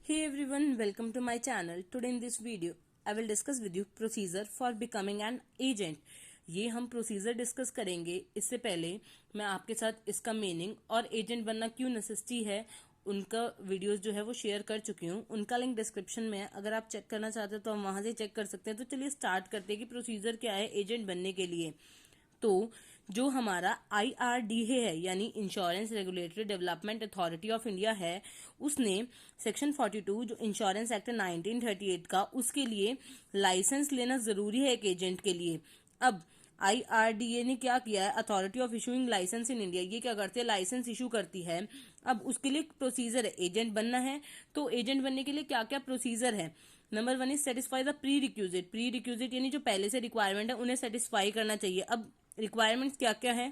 Hey everyone, welcome to my channel. Today in this video, I will discuss with you procedure for becoming an agent. ये हम procedure discuss करेंगे। इससे पहले मैं आपके साथ इसका मीनिंग और एजेंट बनना क्यों नेसेसिटी है उनका वीडियोस जो है वो शेयर कर चुकी हूँ। उनका लिंक डिस्क्रिप्शन में है, अगर आप चेक करना चाहते हो तो हम वहां से चेक कर सकते हैं। तो चलिए स्टार्ट करते हैं कि प्रोसीजर क्या है एजेंट बनने के लिए। तो जो हमारा IRDA है यानी insurance regulatory development authority of India है, उसने सेक्शन 42 जो इंश्योरेंस एक्ट 1938 का, उसके लिए लाइसेंस लेना जरूरी है एक एजेंट के लिए। अब IRDA ने क्या किया है, authority of issuing licence in India, ये क्या करते हैं, लाइसेंस इशू करती है। अब उसके लिए प्रोसीजर है, एजेंट बनना है तो एजेंट बनने के लिए क्या क्या प्रोसीजर है। Number 1 is satisfy the prerequisite. Prerequisite यानी जो पहले से रिक्वायरमेंट है उन्हें सेटिस्फाई करना चाहिए। अब रिक्वायरमेंट्स क्या क्या है,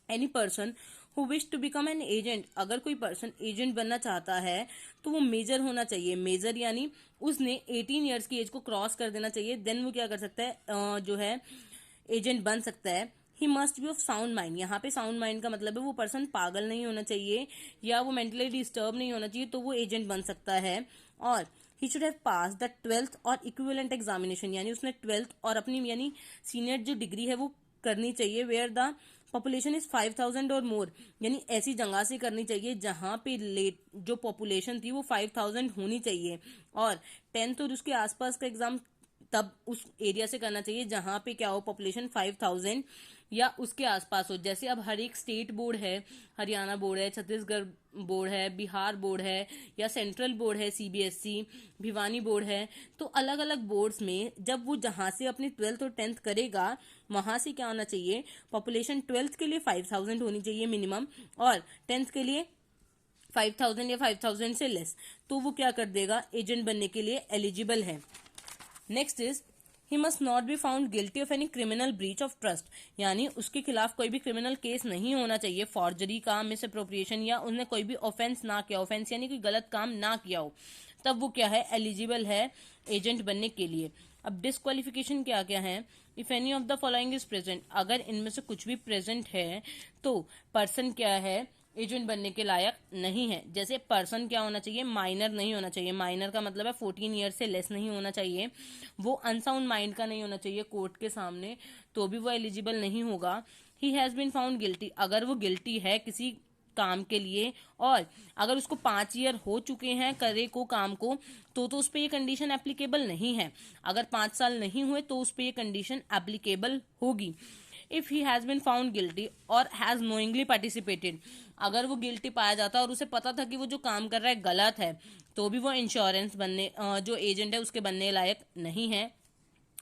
any person who wish to become an agent, अगर कोई पर्सन एजेंट बनना चाहता है तो वो मेजर होना चाहिए। मेजर यानी उसने 18 ईयर्स की एज को क्रॉस कर देना चाहिए, देन वो क्या कर सकता है, जो है एजेंट बन सकता है। He must be of sound mind, यहाँ पे साउंड माइंड का मतलब है वो पर्सन पागल नहीं होना चाहिए या वो मेंटली डिस्टर्ब नहीं होना चाहिए, तो वो एजेंट बन सकता है। और he should have pass the 12th और इक्विवेलेंट एग्जामिनेशन, यानी उसने 12th और अपनी यानी सीनियर जो डिग्री है वो करनी चाहिए। वेयर द पॉपुलेशन इज 5000 और मोर, यानी ऐसी जगह से करनी चाहिए जहां पे लेट जो पॉपुलेशन थी वो 5000 होनी चाहिए। और 10th और उसके आसपास का एग्जाम तब उस एरिया से करना चाहिए जहां पे क्या हो, पॉपुलेशन 5000 या उसके आसपास हो। जैसे अब हर एक स्टेट बोर्ड है, हरियाणा बोर्ड है, छत्तीसगढ़ बोर्ड है, बिहार बोर्ड है या सेंट्रल बोर्ड है, CBSE, भिवानी बोर्ड है, तो अलग अलग बोर्ड्स में जब वो जहां से अपनी 12th और 10th करेगा वहां से क्या होना चाहिए, पॉपुलेशन 12th के लिए 5000 होनी चाहिए मिनिमम और 10th के लिए 5000 या 5000 से लेस, तो वो क्या कर देगा, एजेंट बनने के लिए एलिजिबल है। Next is he must not be found guilty of any criminal breach of trust, यानी उसके खिलाफ कोई भी क्रिमिनल केस नहीं होना चाहिए, फॉर्जरी का, मिस अप्रोप्रिएशन या उसने कोई भी ऑफेंस ना किया, ऑफेंस यानी कोई गलत काम ना किया हो, तब वो क्या है, एलिजिबल है एजेंट बनने के लिए। अब डिस्क्वालिफिकेशन क्या क्या है, if any of the following is present, अगर इनमें से कुछ भी प्रेजेंट है तो पर्सन क्या है, एजेंट बनने के लायक नहीं है। जैसे पर्सन क्या होना चाहिए, माइनर नहीं होना चाहिए, माइनर का मतलब है 14 ईयर से लेस नहीं होना चाहिए, वो अनसाउंड माइंड का नहीं होना चाहिए कोर्ट के सामने, तो भी वो एलिजिबल नहीं होगा। He has been found guilty, अगर वो गिल्टी है किसी काम के लिए और अगर उसको 5 ईयर हो चुके हैं करे को काम को, तो उस पर ये कंडीशन एप्लीकेबल नहीं है। अगर 5 साल नहीं हुए तो उस पर ये कंडीशन एप्लीकेबल होगी। If he has been found guilty और हैज नोइंगली पार्टिसिपेटेड, अगर वो गिल्टी पाया जाता है और उसे पता था कि वो जो काम कर रहा है गलत है, तो भी वो इंश्योरेंस बनने जो एजेंट है उसके बनने लायक नहीं है।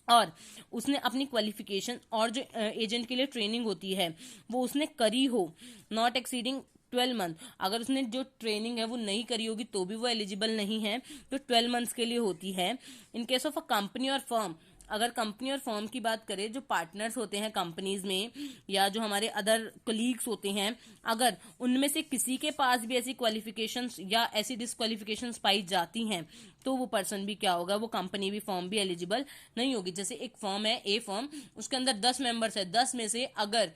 और उसने अपनी क्वालिफिकेशन और जो एजेंट के लिए ट्रेनिंग होती है वो उसने करी हो, नॉट एक्सीडिंग 12 मंथ, अगर उसने जो ट्रेनिंग है वो नहीं करी होगी तो भी वो एलिजिबल नहीं है, जो 12 मंथ्स के लिए होती है। In case of a company और फर्म, अगर कंपनी और फर्म की बात करें, जो पार्टनर्स होते हैं कंपनीज में या जो हमारे अदर कलीग्स होते हैं, अगर उनमें से किसी के पास भी ऐसी क्वालिफिकेशंस या ऐसी डिस्क्वालिफिकेशंस पाई जाती हैं तो वो पर्सन भी क्या होगा, वो कंपनी भी फर्म भी एलिजिबल नहीं होगी। जैसे एक फर्म है ए फर्म, उसके अंदर 10 मेंबर्स है, 10 में से अगर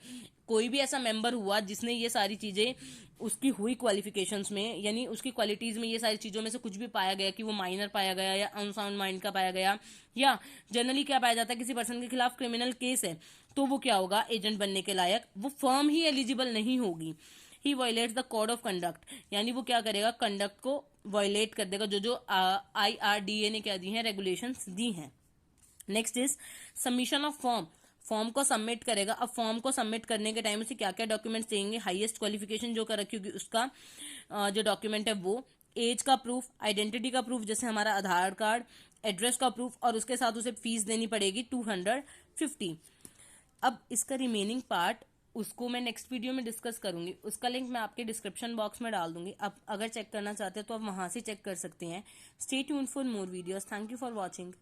कोई भी ऐसा मेंबर हुआ जिसने ये सारी चीजें उसकी हुई क्वालिफिकेशंस में, यानी उसकी क्वालिटीज में ये सारी चीजों में से कुछ भी पाया गया कि वो माइनर पाया गया या अनसाउंड माइंड का पाया गया या जनरली क्या पाया जाता है किसी पर्सन के खिलाफ क्रिमिनल केस है, तो वो क्या होगा, एजेंट बनने के लायक, वो फर्म ही एलिजिबल नहीं होगी। He violates the code of conduct, यानी वो क्या करेगा, कंडक्ट को वायलेट कर देगा, जो जो IRDA ने क्या दी है, रेगुलेशंस दी हैं। Next is submission of form, form को सबमिट करेगा। अब फॉर्म को सबमिट करने के टाइम से क्या क्या डॉक्यूमेंट्स देंगे, हाईएस्ट क्वालिफिकेशन जो कर रखी होगी उसका जो डॉक्यूमेंट है वो, एज का प्रूफ, आइडेंटिटी का प्रूफ जैसे हमारा आधार कार्ड, एड्रेस का प्रूफ, और उसके साथ उसे फीस देनी पड़ेगी 250। अब इसका रिमेनिंग पार्ट उसको मैं नेक्स्ट वीडियो में डिस्कस करूंगी, उसका लिंक मैं आपके डिस्क्रिप्शन बॉक्स में डाल दूंगी। अब अगर चेक करना चाहते हैं तो आप वहां से चेक कर सकते हैं। Stay tuned for more videos. Thank you for watching.